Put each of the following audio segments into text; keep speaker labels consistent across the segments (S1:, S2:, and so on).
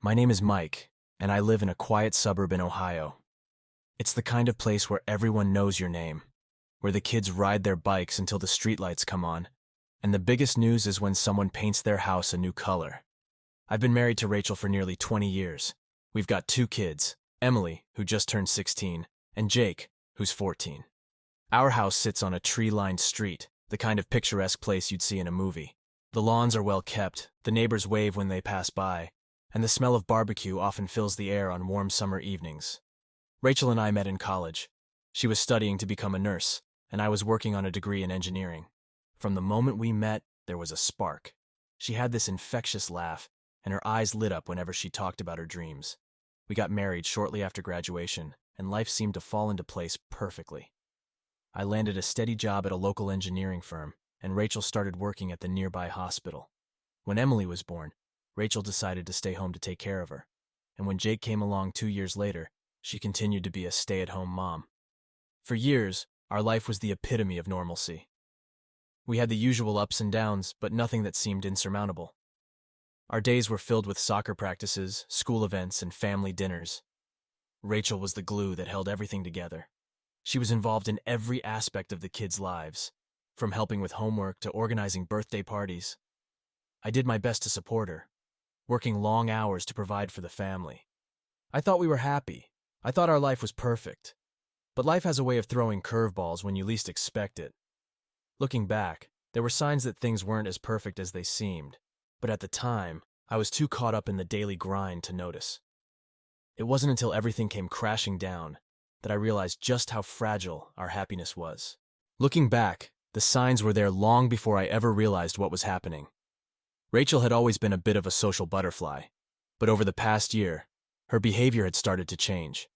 S1: My name is Mike, and I live in a quiet suburb in Ohio. It's the kind of place where everyone knows your name, where the kids ride their bikes until the streetlights come on, and the biggest news is when someone paints their house a new color. I've been married to Rachel for nearly 20 years. We've got 2 kids, Emily, who just turned 16, and Jake, who's 14. Our house sits on a tree-lined street, the kind of picturesque place you'd see in a movie. The lawns are well kept, the neighbors wave when they pass by, and the smell of barbecue often fills the air on warm summer evenings. Rachel and I met in college. She was studying to become a nurse, and I was working on a degree in engineering. From the moment we met, there was a spark. She had this infectious laugh, and her eyes lit up whenever she talked about her dreams. We got married shortly after graduation, and life seemed to fall into place perfectly. I landed a steady job at a local engineering firm, and Rachel started working at the nearby hospital. When Emily was born, Rachel decided to stay home to take care of her, and when Jake came along 2 years later, she continued to be a stay-at-home mom. For years, our life was the epitome of normalcy. We had the usual ups and downs, but nothing that seemed insurmountable. Our days were filled with soccer practices, school events, and family dinners. Rachel was the glue that held everything together. She was involved in every aspect of the kids' lives, from helping with homework to organizing birthday parties. I did my best to support her, working long hours to provide for the family. I thought we were happy. I thought our life was perfect. But life has a way of throwing curveballs when you least expect it. Looking back, there were signs that things weren't as perfect as they seemed, but at the time, I was too caught up in the daily grind to notice. It wasn't until everything came crashing down that I realized just how fragile our happiness was. Looking back, the signs were there long before I ever realized what was happening. Rachel had always been a bit of a social butterfly, but over the past year, her behavior had started to change.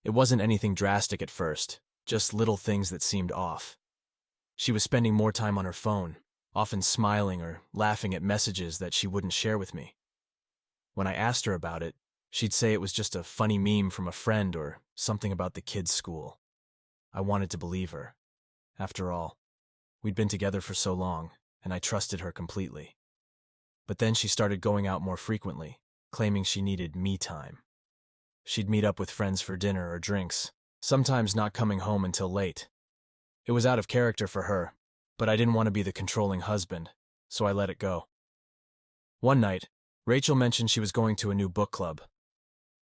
S1: It wasn't anything drastic at first, just little things that seemed off. She was spending more time on her phone, often smiling or laughing at messages that she wouldn't share with me. When I asked her about it, she'd say it was just a funny meme from a friend or something about the kids' school. I wanted to believe her. After all, we'd been together for so long, and I trusted her completely. But then she started going out more frequently, claiming she needed me time. She'd meet up with friends for dinner or drinks, sometimes not coming home until late. It was out of character for her, but I didn't want to be the controlling husband, so I let it go. One night, Rachel mentioned she was going to a new book club.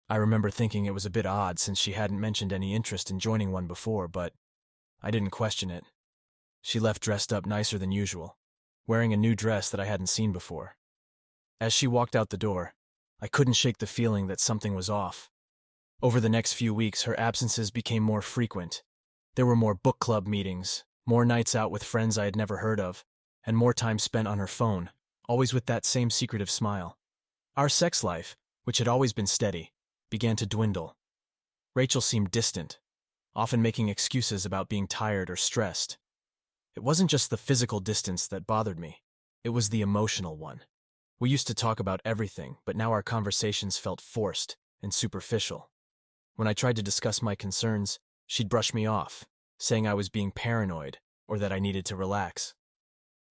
S1: I remember thinking it was a bit odd since she hadn't mentioned any interest in joining one before, but I didn't question it. She left dressed up nicer than usual, wearing a new dress that I hadn't seen before. As she walked out the door, I couldn't shake the feeling that something was off. Over the next few weeks, her absences became more frequent. There were more book club meetings, more nights out with friends I had never heard of, and more time spent on her phone, always with that same secretive smile. Our sex life, which had always been steady, began to dwindle. Rachel seemed distant, often making excuses about being tired or stressed. It wasn't just the physical distance that bothered me, it was the emotional one. We used to talk about everything, but now our conversations felt forced and superficial. When I tried to discuss my concerns, she'd brush me off, saying I was being paranoid or that I needed to relax.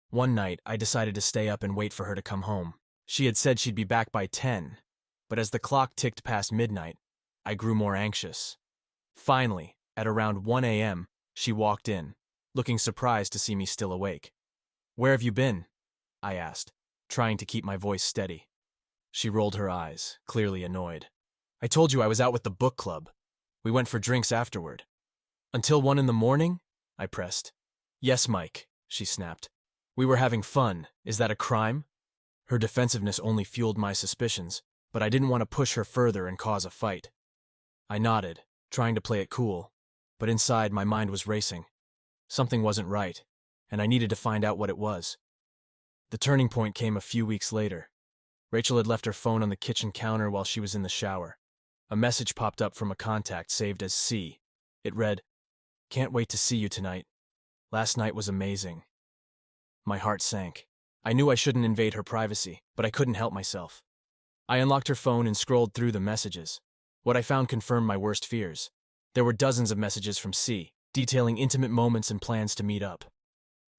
S1: One night, I decided to stay up and wait for her to come home. She had said she'd be back by 10, but as the clock ticked past midnight, I grew more anxious. Finally, at around 1 a.m., she walked in, looking surprised to see me still awake. "Where have you been?" I asked, trying to keep my voice steady. She rolled her eyes, clearly annoyed. "I told you I was out with the book club. We went for drinks afterward." "Until 1 in the morning?" I pressed. "Yes, Mike," she snapped. "We were having fun. Is that a crime?" Her defensiveness only fueled my suspicions, but I didn't want to push her further and cause a fight. I nodded, trying to play it cool, but inside my mind was racing. Something wasn't right, and I needed to find out what it was. The turning point came a few weeks later. Rachel had left her phone on the kitchen counter while she was in the shower. A message popped up from a contact saved as C. It read, "Can't wait to see you tonight. Last night was amazing." My heart sank. I knew I shouldn't invade her privacy, but I couldn't help myself. I unlocked her phone and scrolled through the messages. What I found confirmed my worst fears. There were dozens of messages from C, detailing intimate moments and plans to meet up.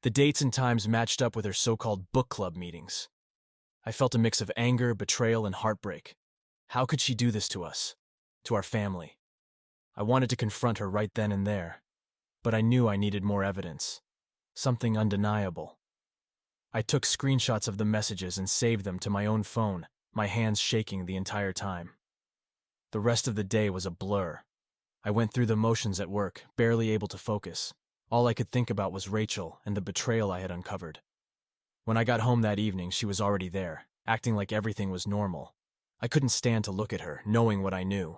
S1: The dates and times matched up with her so-called book club meetings. I felt a mix of anger, betrayal, and heartbreak. How could she do this to us? To our family? I wanted to confront her right then and there, but I knew I needed more evidence. Something undeniable. I took screenshots of the messages and saved them to my own phone, my hands shaking the entire time. The rest of the day was a blur. I went through the motions at work, barely able to focus. All I could think about was Rachel and the betrayal I had uncovered. When I got home that evening, she was already there, acting like everything was normal. I couldn't stand to look at her, knowing what I knew.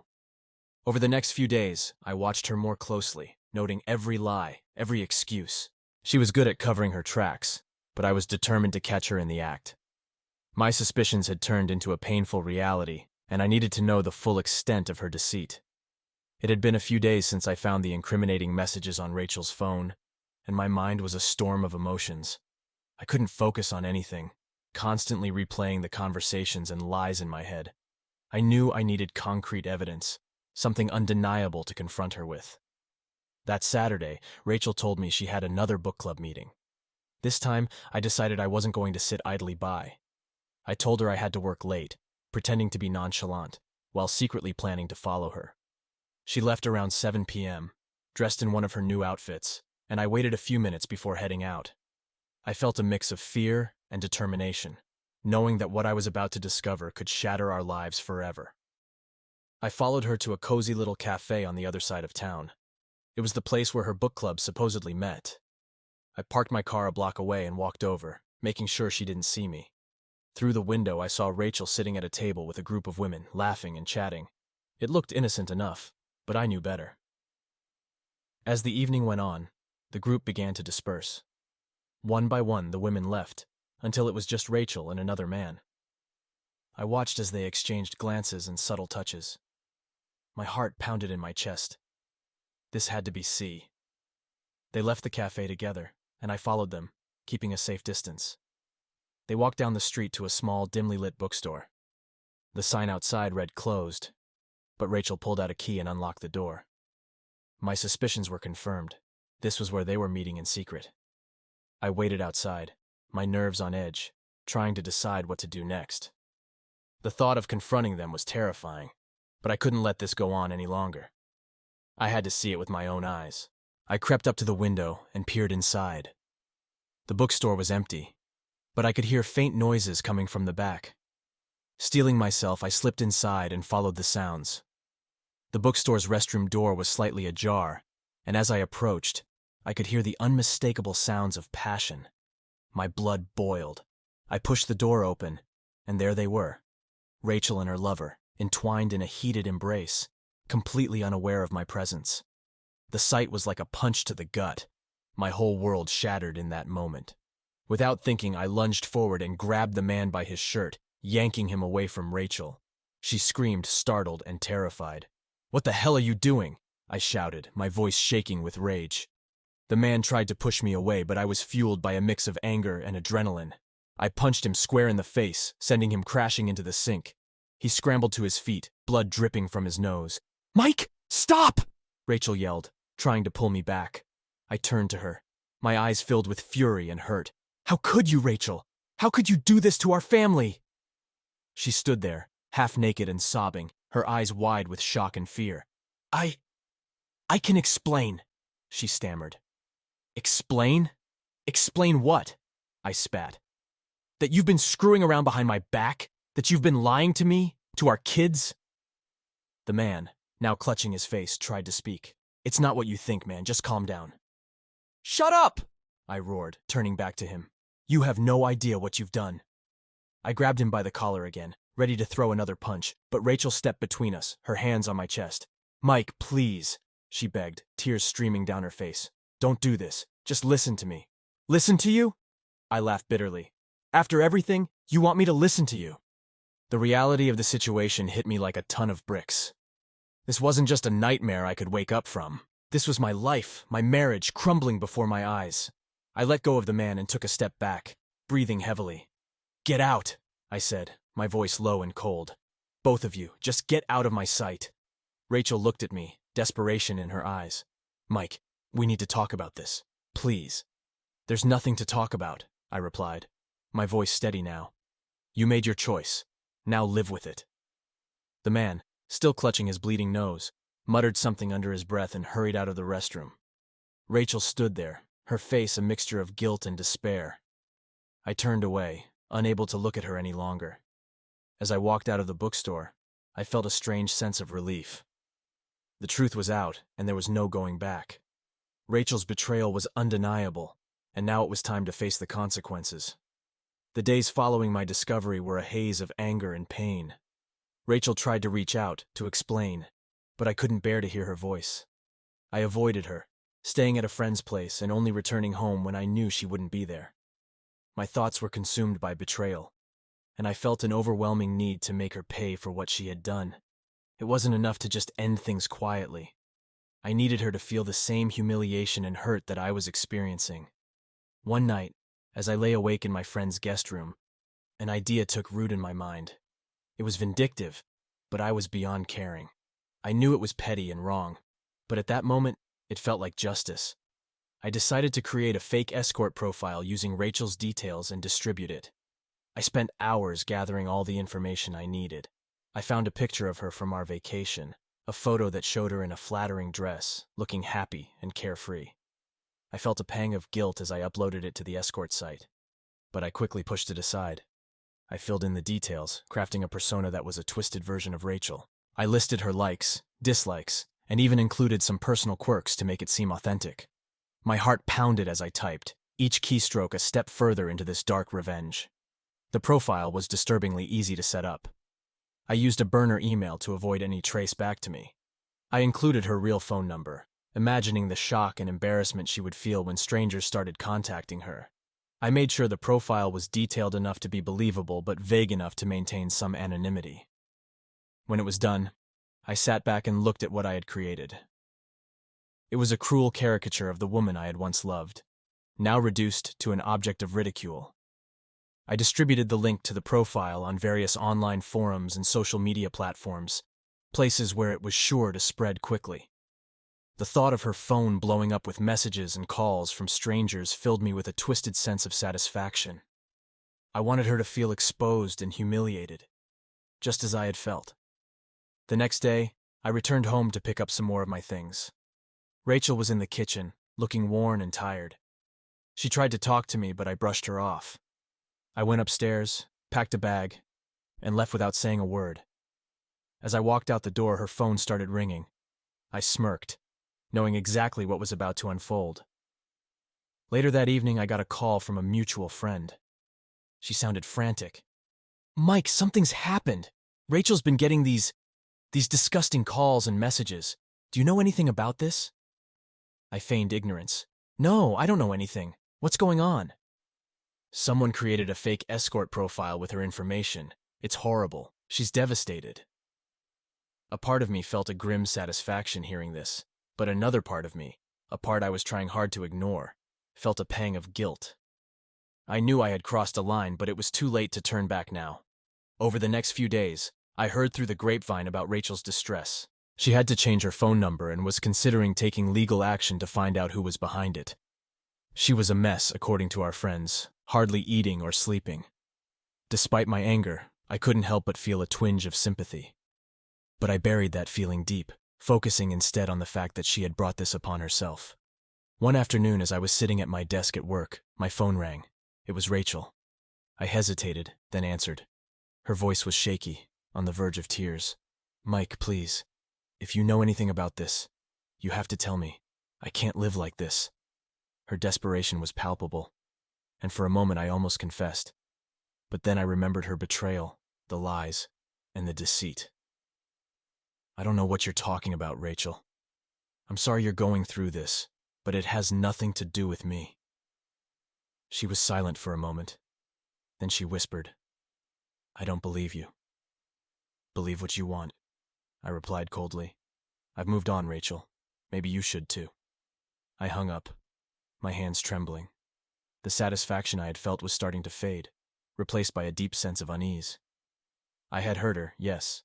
S1: Over the next few days, I watched her more closely, noting every lie, every excuse. She was good at covering her tracks, but I was determined to catch her in the act. My suspicions had turned into a painful reality, and I needed to know the full extent of her deceit. It had been a few days since I found the incriminating messages on Rachel's phone, and my mind was a storm of emotions. I couldn't focus on anything, constantly replaying the conversations and lies in my head. I knew I needed concrete evidence, something undeniable to confront her with. That Saturday, Rachel told me she had another book club meeting. This time, I decided I wasn't going to sit idly by. I told her I had to work late, pretending to be nonchalant, while secretly planning to follow her. She left around 7 p.m., dressed in one of her new outfits, and I waited a few minutes before heading out. I felt a mix of fear and determination, knowing that what I was about to discover could shatter our lives forever. I followed her to a cozy little cafe on the other side of town. It was the place where her book club supposedly met. I parked my car a block away and walked over, making sure she didn't see me. Through the window, I saw Rachel sitting at a table with a group of women, laughing and chatting. It looked innocent enough, but I knew better. As the evening went on, the group began to disperse. One by one, the women left, until it was just Rachel and another man. I watched as they exchanged glances and subtle touches. My heart pounded in my chest. This had to be C. They left the cafe together, and I followed them, keeping a safe distance. They walked down the street to a small, dimly lit bookstore. The sign outside read closed, but Rachel pulled out a key and unlocked the door. My suspicions were confirmed. This was where they were meeting in secret. I waited outside, my nerves on edge, trying to decide what to do next. The thought of confronting them was terrifying, but I couldn't let this go on any longer. I had to see it with my own eyes. I crept up to the window and peered inside. The bookstore was empty, but I could hear faint noises coming from the back. Steeling myself, I slipped inside and followed the sounds. The bookstore's restroom door was slightly ajar, and as I approached, I could hear the unmistakable sounds of passion. My blood boiled. I pushed the door open, and there they were, Rachel and her lover, entwined in a heated embrace, completely unaware of my presence. The sight was like a punch to the gut. My whole world shattered in that moment. Without thinking, I lunged forward and grabbed the man by his shirt, yanking him away from Rachel. She screamed, startled and terrified. "What the hell are you doing?" I shouted, my voice shaking with rage. The man tried to push me away, but I was fueled by a mix of anger and adrenaline. I punched him square in the face, sending him crashing into the sink. He scrambled to his feet, blood dripping from his nose. "Mike, stop!" Rachel yelled, trying to pull me back. I turned to her, my eyes filled with fury and hurt. "How could you, Rachel? How could you do this to our family?" She stood there, half naked and sobbing, her eyes wide with shock and fear. I can explain," she stammered. "Explain? Explain what?" I spat. "That you've been screwing around behind my back? That you've been lying to me? To our kids?" The man, now clutching his face, tried to speak. "It's not what you think, man. Just calm down." "Shut up!" I roared, turning back to him. "You have no idea what you've done." I grabbed him by the collar again, ready to throw another punch, but Rachel stepped between us, her hands on my chest. "Mike, please," she begged, tears streaming down her face. "Don't do this. Just listen to me." "Listen to you?" I laughed bitterly. "After everything, you want me to listen to you?" The reality of the situation hit me like a ton of bricks. This wasn't just a nightmare I could wake up from. This was my life, my marriage, crumbling before my eyes. I let go of the man and took a step back, breathing heavily. "Get out," I said, my voice low and cold. "Both of you, just get out of my sight." Rachel looked at me, desperation in her eyes. "Mike, we need to talk about this. Please." "There's nothing to talk about," I replied, my voice steady now. "You made your choice. Now live with it." The man, still clutching his bleeding nose, muttered something under his breath and hurried out of the restroom. Rachel stood there, her face a mixture of guilt and despair. I turned away, unable to look at her any longer. As I walked out of the bookstore, I felt a strange sense of relief. The truth was out, and there was no going back. Rachel's betrayal was undeniable, and now it was time to face the consequences. The days following my discovery were a haze of anger and pain. Rachel tried to reach out, to explain, but I couldn't bear to hear her voice. I avoided her, staying at a friend's place and only returning home when I knew she wouldn't be there. My thoughts were consumed by betrayal, and I felt an overwhelming need to make her pay for what she had done. It wasn't enough to just end things quietly. I needed her to feel the same humiliation and hurt that I was experiencing. One night, as I lay awake in my friend's guest room, an idea took root in my mind. It was vindictive, but I was beyond caring. I knew it was petty and wrong, but at that moment, it felt like justice. I decided to create a fake escort profile using Rachel's details and distribute it. I spent hours gathering all the information I needed. I found a picture of her from our vacation, a photo that showed her in a flattering dress, looking happy and carefree. I felt a pang of guilt as I uploaded it to the escort site, but I quickly pushed it aside. I filled in the details, crafting a persona that was a twisted version of Rachel. I listed her likes, dislikes, and even included some personal quirks to make it seem authentic. My heart pounded as I typed, each keystroke a step further into this dark revenge. The profile was disturbingly easy to set up. I used a burner email to avoid any trace back to me. I included her real phone number, imagining the shock and embarrassment she would feel when strangers started contacting her. I made sure the profile was detailed enough to be believable but vague enough to maintain some anonymity. When it was done, I sat back and looked at what I had created. It was a cruel caricature of the woman I had once loved, now reduced to an object of ridicule. I distributed the link to the profile on various online forums and social media platforms, places where it was sure to spread quickly. The thought of her phone blowing up with messages and calls from strangers filled me with a twisted sense of satisfaction. I wanted her to feel exposed and humiliated, just as I had felt. The next day, I returned home to pick up some more of my things. Rachel was in the kitchen, looking worn and tired. She tried to talk to me, but I brushed her off. I went upstairs, packed a bag, and left without saying a word. As I walked out the door, her phone started ringing. I smirked, knowing exactly what was about to unfold. Later that evening, I got a call from a mutual friend. She sounded frantic. "Mike, something's happened. Rachel's been getting these disgusting calls and messages. Do you know anything about this?" I feigned ignorance. "No, I don't know anything. What's going on?" "Someone created a fake escort profile with her information. It's horrible. She's devastated." A part of me felt a grim satisfaction hearing this, but another part of me, a part I was trying hard to ignore, felt a pang of guilt. I knew I had crossed a line, but it was too late to turn back now. Over the next few days, I heard through the grapevine about Rachel's distress. She had to change her phone number and was considering taking legal action to find out who was behind it. She was a mess, according to our friends, hardly eating or sleeping. Despite my anger, I couldn't help but feel a twinge of sympathy. But I buried that feeling deep, focusing instead on the fact that she had brought this upon herself. One afternoon, as I was sitting at my desk at work, my phone rang. It was Rachel. I hesitated, then answered. Her voice was shaky, on the verge of tears. "Mike, please. If you know anything about this, you have to tell me. I can't live like this." Her desperation was palpable, and for a moment I almost confessed. But then I remembered her betrayal, the lies, and the deceit. "I don't know what you're talking about, Rachel. I'm sorry you're going through this, but it has nothing to do with me." She was silent for a moment. Then she whispered, "I don't believe you." "Believe what you want," I replied coldly. "I've moved on, Rachel. Maybe you should too." I hung up, my hands trembling. The satisfaction I had felt was starting to fade, replaced by a deep sense of unease. I had hurt her, yes,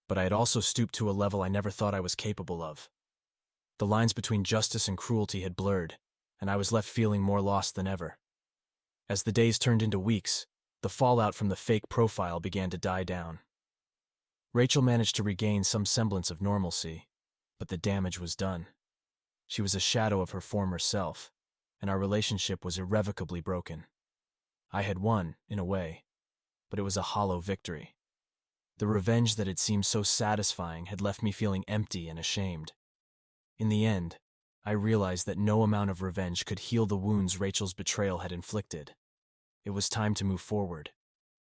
S1: but I had also stooped to a level I never thought I was capable of. The lines between justice and cruelty had blurred, and I was left feeling more lost than ever. As the days turned into weeks, the fallout from the fake profile began to die down. Rachel managed to regain some semblance of normalcy, but the damage was done. She was a shadow of her former self, and our relationship was irrevocably broken. I had won, in a way, but it was a hollow victory. The revenge that had seemed so satisfying had left me feeling empty and ashamed. In the end, I realized that no amount of revenge could heal the wounds Rachel's betrayal had inflicted. It was time to move forward,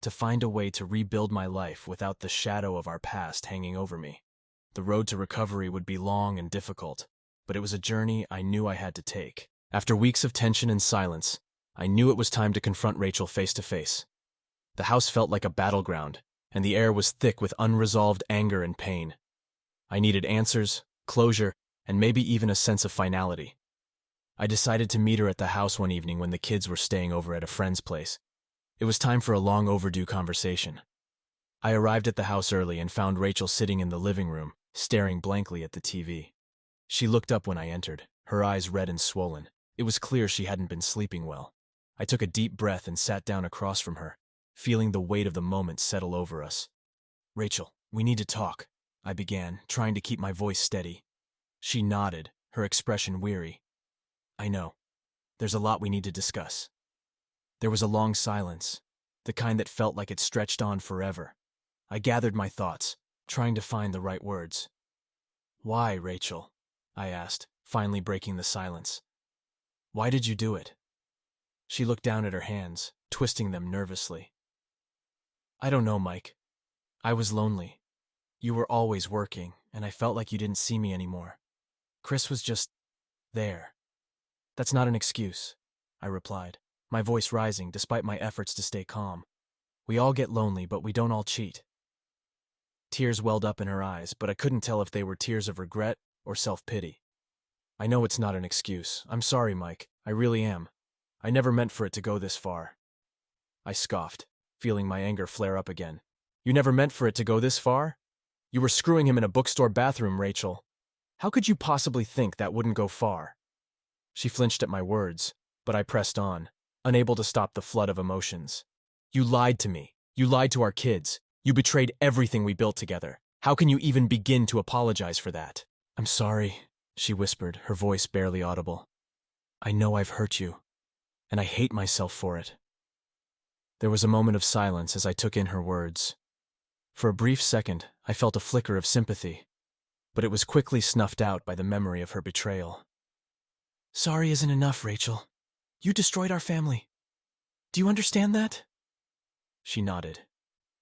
S1: to find a way to rebuild my life without the shadow of our past hanging over me. The road to recovery would be long and difficult, but it was a journey I knew I had to take. After weeks of tension and silence, I knew it was time to confront Rachel face to face. The house felt like a battleground, and the air was thick with unresolved anger and pain. I needed answers, closure, and maybe even a sense of finality. I decided to meet her at the house one evening when the kids were staying over at a friend's place. It was time for a long overdue conversation. I arrived at the house early and found Rachel sitting in the living room, staring blankly at the TV. She looked up when I entered, her eyes red and swollen. It was clear she hadn't been sleeping well. I took a deep breath and sat down across from her, feeling the weight of the moment settle over us. "Rachel, we need to talk," I began, trying to keep my voice steady. She nodded, her expression weary. "I know. There's a lot we need to discuss." There was a long silence, the kind that felt like it stretched on forever. I gathered my thoughts, trying to find the right words. "Why, Rachel?" I asked, finally breaking the silence. "Why did you do it?" She looked down at her hands, twisting them nervously. "I don't know, Mike. I was lonely. You were always working, and I felt like you didn't see me anymore. Chris was just there." "That's not an excuse," I replied, my voice rising despite my efforts to stay calm. "We all get lonely, but we don't all cheat." Tears welled up in her eyes, but I couldn't tell if they were tears of regret or self-pity. "I know it's not an excuse. I'm sorry, Mike. I really am. I never meant for it to go this far." I scoffed, feeling my anger flare up again. "You never meant for it to go this far? You were screwing him in a bookstore bathroom, Rachel. How could you possibly think that wouldn't go far?" She flinched at my words, but I pressed on, unable to stop the flood of emotions. "You lied to me. You lied to our kids. You betrayed everything we built together. How can you even begin to apologize for that?" "I'm sorry," she whispered, her voice barely audible. "I know I've hurt you, and I hate myself for it." There was a moment of silence as I took in her words. For a brief second, I felt a flicker of sympathy, but it was quickly snuffed out by the memory of her betrayal. "Sorry isn't enough, Rachel. You destroyed our family. Do you understand that?" She nodded,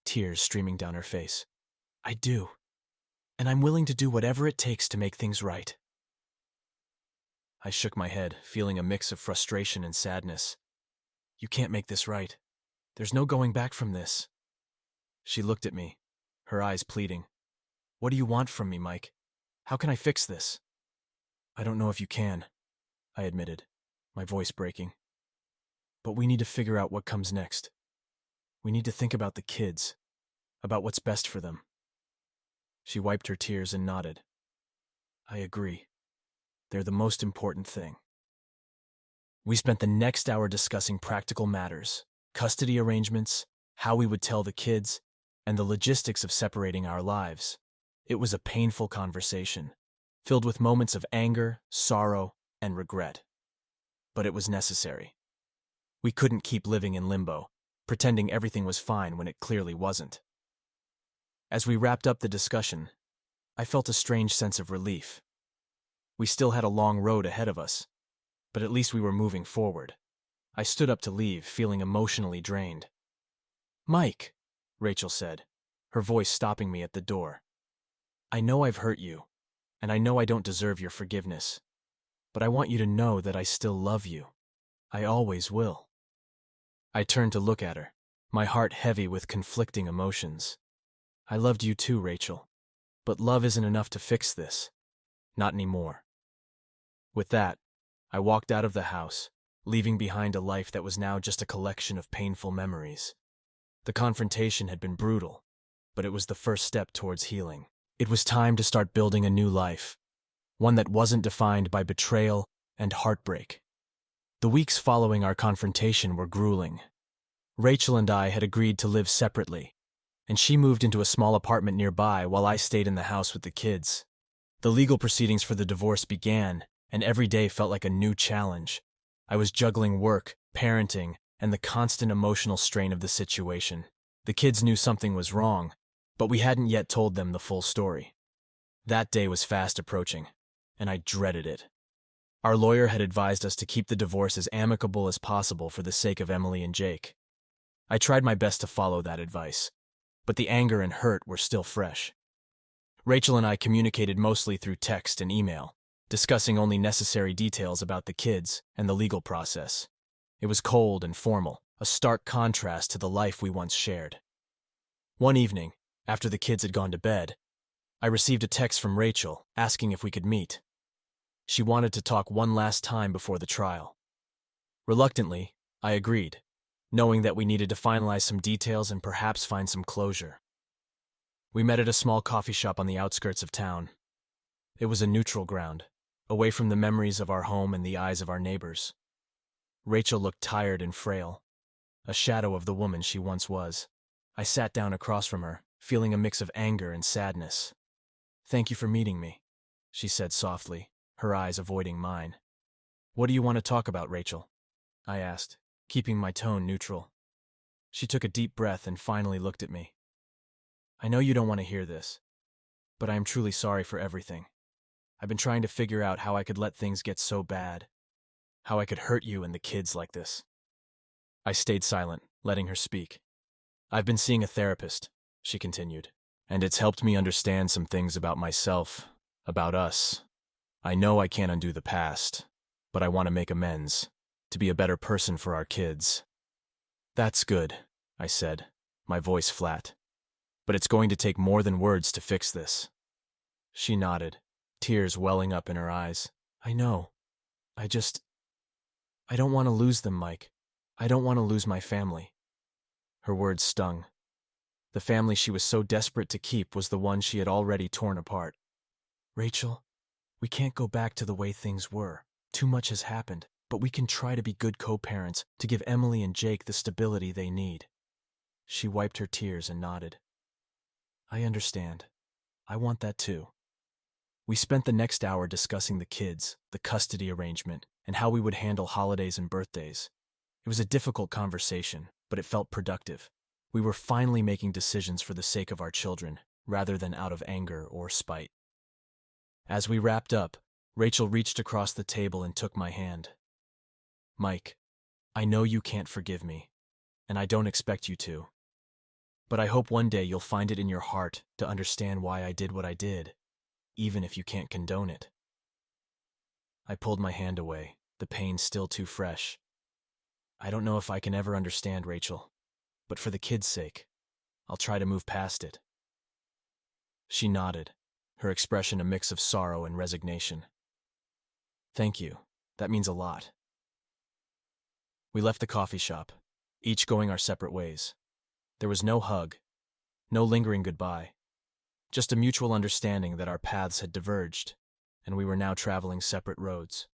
S1: tears streaming down her face. "I do, and I'm willing to do whatever it takes to make things right." I shook my head, feeling a mix of frustration and sadness. "You can't make this right. There's no going back from this." She looked at me, her eyes pleading. "What do you want from me, Mike? How can I fix this?" "I don't know if you can," I admitted, my voice breaking. "But we need to figure out what comes next. We need to think about the kids, about what's best for them." She wiped her tears and nodded. "I agree. They're the most important thing." We spent the next hour discussing practical matters, custody arrangements, how we would tell the kids, and the logistics of separating our lives. It was a painful conversation, filled with moments of anger, sorrow, and regret. But it was necessary. We couldn't keep living in limbo, pretending everything was fine when it clearly wasn't. As we wrapped up the discussion, I felt a strange sense of relief. We still had a long road ahead of us, but at least we were moving forward. I stood up to leave, feeling emotionally drained. "Mike," Rachel said, her voice stopping me at the door. "I know I've hurt you, and I know I don't deserve your forgiveness, but I want you to know that I still love you. I always will." I turned to look at her, my heart heavy with conflicting emotions. "I loved you too, Rachel, but love isn't enough to fix this. Not anymore." With that, I walked out of the house, leaving behind a life that was now just a collection of painful memories. The confrontation had been brutal, but it was the first step towards healing. It was time to start building a new life, one that wasn't defined by betrayal and heartbreak. The weeks following our confrontation were grueling. Rachel and I had agreed to live separately, and she moved into a small apartment nearby while I stayed in the house with the kids. The legal proceedings for the divorce began, and every day felt like a new challenge. I was juggling work, parenting, and the constant emotional strain of the situation. The kids knew something was wrong, but we hadn't yet told them the full story. That day was fast approaching, and I dreaded it. Our lawyer had advised us to keep the divorce as amicable as possible for the sake of Emily and Jake. I tried my best to follow that advice, but the anger and hurt were still fresh. Rachel and I communicated mostly through text and email, discussing only necessary details about the kids and the legal process. It was cold and formal, a stark contrast to the life we once shared. One evening, after the kids had gone to bed, I received a text from Rachel asking if we could meet. She wanted to talk one last time before the trial. Reluctantly, I agreed, knowing that we needed to finalize some details and perhaps find some closure. We met at a small coffee shop on the outskirts of town. It was a neutral ground, away from the memories of our home and the eyes of our neighbors. Rachel looked tired and frail, a shadow of the woman she once was. I sat down across from her, feeling a mix of anger and sadness. "Thank you for meeting me," she said softly, her eyes avoiding mine. "What do you want to talk about, Rachel?" I asked, keeping my tone neutral. She took a deep breath and finally looked at me. "I know you don't want to hear this, but I am truly sorry for everything. I've been trying to figure out how I could let things get so bad, how I could hurt you and the kids like this." I stayed silent, letting her speak. "I've been seeing a therapist," she continued, "and it's helped me understand some things about myself, about us. I know I can't undo the past, but I want to make amends, to be a better person for our kids." "That's good," I said, my voice flat. "But it's going to take more than words to fix this." She nodded, tears welling up in her eyes. "I know. I don't want to lose them, Mike. I don't want to lose my family." Her words stung. The family she was so desperate to keep was the one she had already torn apart. "Rachel, we can't go back to the way things were. Too much has happened, but we can try to be good co-parents to give Emily and Jake the stability they need." She wiped her tears and nodded. "I understand. I want that too." We spent the next hour discussing the kids, the custody arrangement, and how we would handle holidays and birthdays. It was a difficult conversation, but it felt productive. We were finally making decisions for the sake of our children, rather than out of anger or spite. As we wrapped up, Rachel reached across the table and took my hand. "Mike, I know you can't forgive me, and I don't expect you to. But I hope one day you'll find it in your heart to understand why I did what I did, even if you can't condone it." I pulled my hand away, the pain still too fresh. "I don't know if I can ever understand, Rachel, but for the kids' sake, I'll try to move past it." She nodded, her expression a mix of sorrow and resignation. "Thank you. That means a lot." We left the coffee shop, each going our separate ways. There was no hug, no lingering goodbye, just a mutual understanding that our paths had diverged, and we were now traveling separate roads.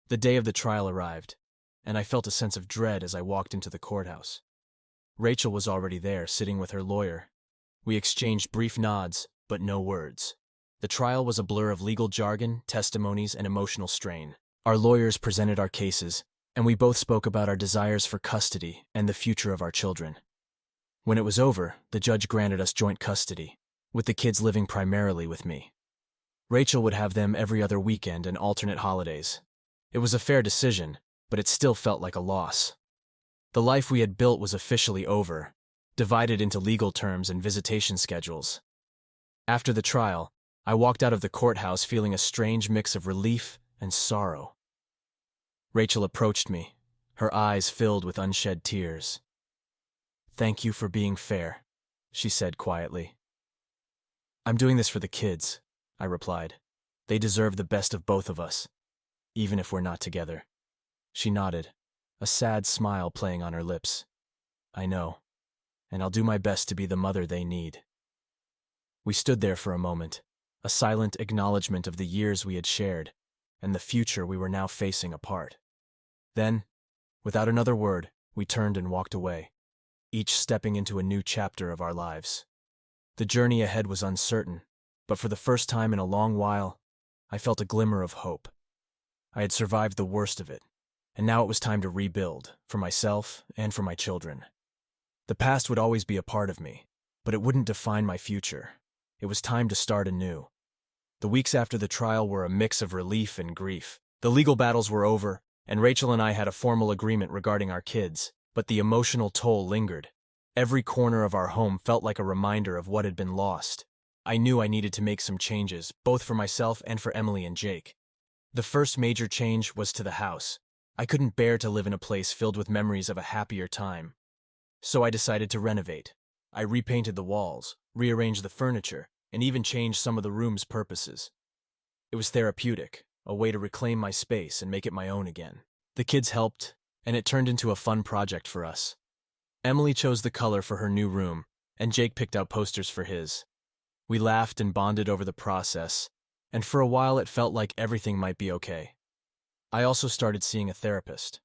S1: The day of the trial arrived, and I felt a sense of dread as I walked into the courthouse. Rachel was already there, sitting with her lawyer. We exchanged brief nods, but no words. The trial was a blur of legal jargon, testimonies, and emotional strain. Our lawyers presented our cases, and we both spoke about our desires for custody and the future of our children. When it was over, the judge granted us joint custody, with the kids living primarily with me. Rachel would have them every other weekend and alternate holidays. It was a fair decision, but it still felt like a loss. The life we had built was officially over, divided into legal terms and visitation schedules. After the trial, I walked out of the courthouse feeling a strange mix of relief and sorrow. Rachel approached me, her eyes filled with unshed tears. "Thank you for being fair," she said quietly. "I'm doing this for the kids," I replied. "They deserve the best of both of us, even if we're not together." She nodded, a sad smile playing on her lips. "I know, and I'll do my best to be the mother they need." We stood there for a moment, a silent acknowledgement of the years we had shared and the future we were now facing apart. Then, without another word, we turned and walked away, each stepping into a new chapter of our lives. The journey ahead was uncertain, but for the first time in a long while, I felt a glimmer of hope. I had survived the worst of it, and now it was time to rebuild, for myself and for my children. The past would always be a part of me, but it wouldn't define my future. It was time to start anew. The weeks after the trial were a mix of relief and grief. The legal battles were over, and Rachel and I had a formal agreement regarding our kids, but the emotional toll lingered. Every corner of our home felt like a reminder of what had been lost. I knew I needed to make some changes, both for myself and for Emily and Jake. The first major change was to the house. I couldn't bear to live in a place filled with memories of a happier time. So I decided to renovate. I repainted the walls, rearranged the furniture, and even changed some of the room's purposes. It was therapeutic, a way to reclaim my space and make it my own again. The kids helped, and it turned into a fun project for us. Emily chose the color for her new room, and Jake picked out posters for his. We laughed and bonded over the process, and for a while it felt like everything might be okay. I also started seeing a therapist.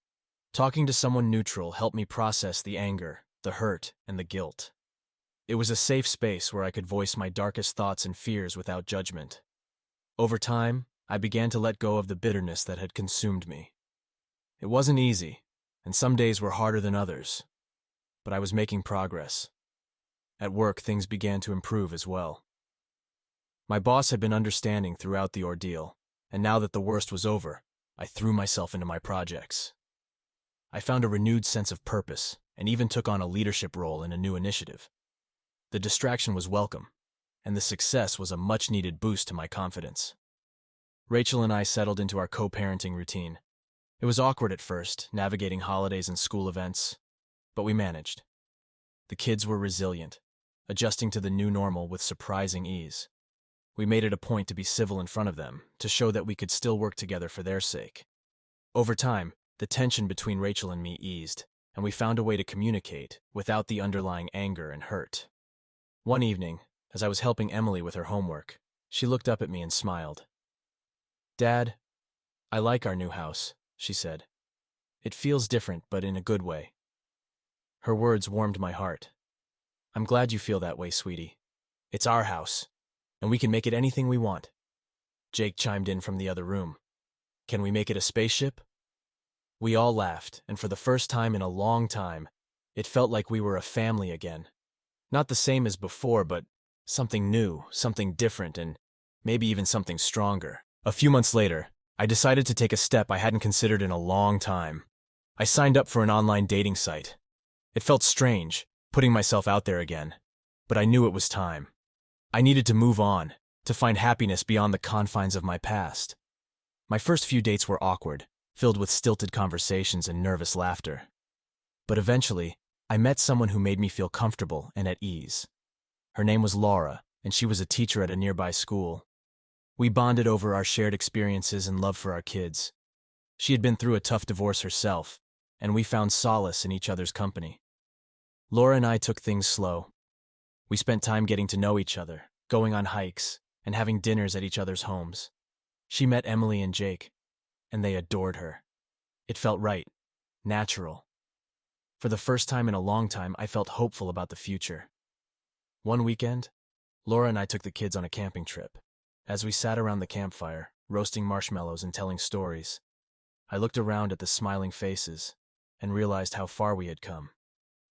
S1: Talking to someone neutral helped me process the anger, the hurt, and the guilt. It was a safe space where I could voice my darkest thoughts and fears without judgment. Over time, I began to let go of the bitterness that had consumed me. It wasn't easy, and some days were harder than others, but I was making progress. At work, things began to improve as well. My boss had been understanding throughout the ordeal, and now that the worst was over, I threw myself into my projects. I found a renewed sense of purpose, and even took on a leadership role in a new initiative. The distraction was welcome, and the success was a much-needed boost to my confidence. Rachel and I settled into our co-parenting routine. It was awkward at first, navigating holidays and school events, but we managed. The kids were resilient, adjusting to the new normal with surprising ease. We made it a point to be civil in front of them, to show that we could still work together for their sake. Over time, the tension between Rachel and me eased, and we found a way to communicate without the underlying anger and hurt. One evening, as I was helping Emily with her homework, she looked up at me and smiled. "Dad, I like our new house," she said. "It feels different, but in a good way." Her words warmed my heart. "I'm glad you feel that way, sweetie. It's our house, and we can make it anything we want." Jake chimed in from the other room. "Can we make it a spaceship?" We all laughed, and for the first time in a long time, it felt like we were a family again. Not the same as before, but something new, something different, and maybe even something stronger. A few months later, I decided to take a step I hadn't considered in a long time. I signed up for an online dating site. It felt strange, putting myself out there again, but I knew it was time. I needed to move on, to find happiness beyond the confines of my past. My first few dates were awkward, filled with stilted conversations and nervous laughter. But eventually, I met someone who made me feel comfortable and at ease. Her name was Laura, and she was a teacher at a nearby school. We bonded over our shared experiences and love for our kids. She had been through a tough divorce herself, and we found solace in each other's company. Laura and I took things slow. We spent time getting to know each other, going on hikes, and having dinners at each other's homes. She met Emily and Jake, and they adored her. It felt right, natural. For the first time in a long time, I felt hopeful about the future. One weekend, Laura and I took the kids on a camping trip. As we sat around the campfire, roasting marshmallows and telling stories, I looked around at the smiling faces and realized how far we had come.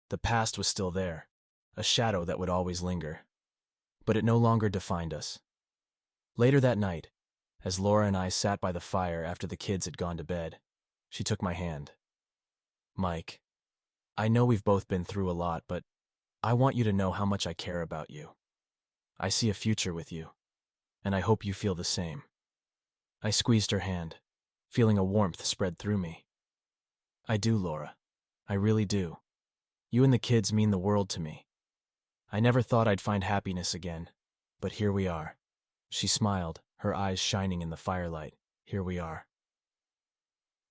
S1: The past was still there, a shadow that would always linger, but it no longer defined us. Later that night, as Laura and I sat by the fire after the kids had gone to bed, she took my hand. "Mike, I know we've both been through a lot, but I want you to know how much I care about you. I see a future with you, and I hope you feel the same." I squeezed her hand, feeling a warmth spread through me. "I do, Laura. I really do. You and the kids mean the world to me. I never thought I'd find happiness again, but here we are." She smiled, her eyes shining in the firelight. "Here we are."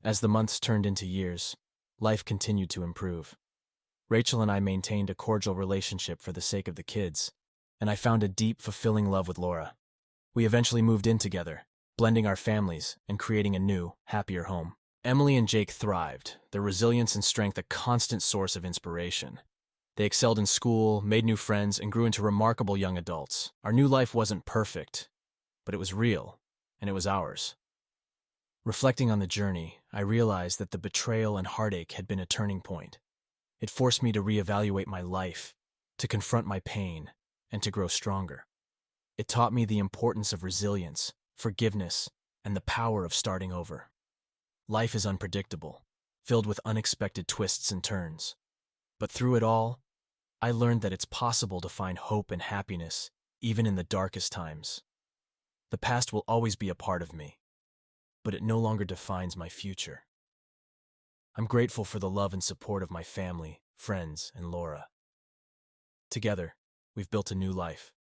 S1: As the months turned into years, life continued to improve. Rachel and I maintained a cordial relationship for the sake of the kids, and I found a deep, fulfilling love with Laura. We eventually moved in together, blending our families and creating a new, happier home. Emily and Jake thrived, their resilience and strength a constant source of inspiration. They excelled in school, made new friends, and grew into remarkable young adults. Our new life wasn't perfect, but it was real, and it was ours. Reflecting on the journey, I realized that the betrayal and heartache had been a turning point. It forced me to reevaluate my life, to confront my pain, and to grow stronger. It taught me the importance of resilience, forgiveness, and the power of starting over. Life is unpredictable, filled with unexpected twists and turns. But through it all, I learned that it's possible to find hope and happiness, even in the darkest times. The past will always be a part of me, but it no longer defines my future. I'm grateful for the love and support of my family, friends, and Laura. Together, we've built a new life,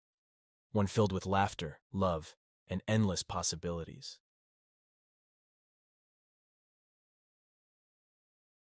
S1: one filled with laughter, love, and endless possibilities.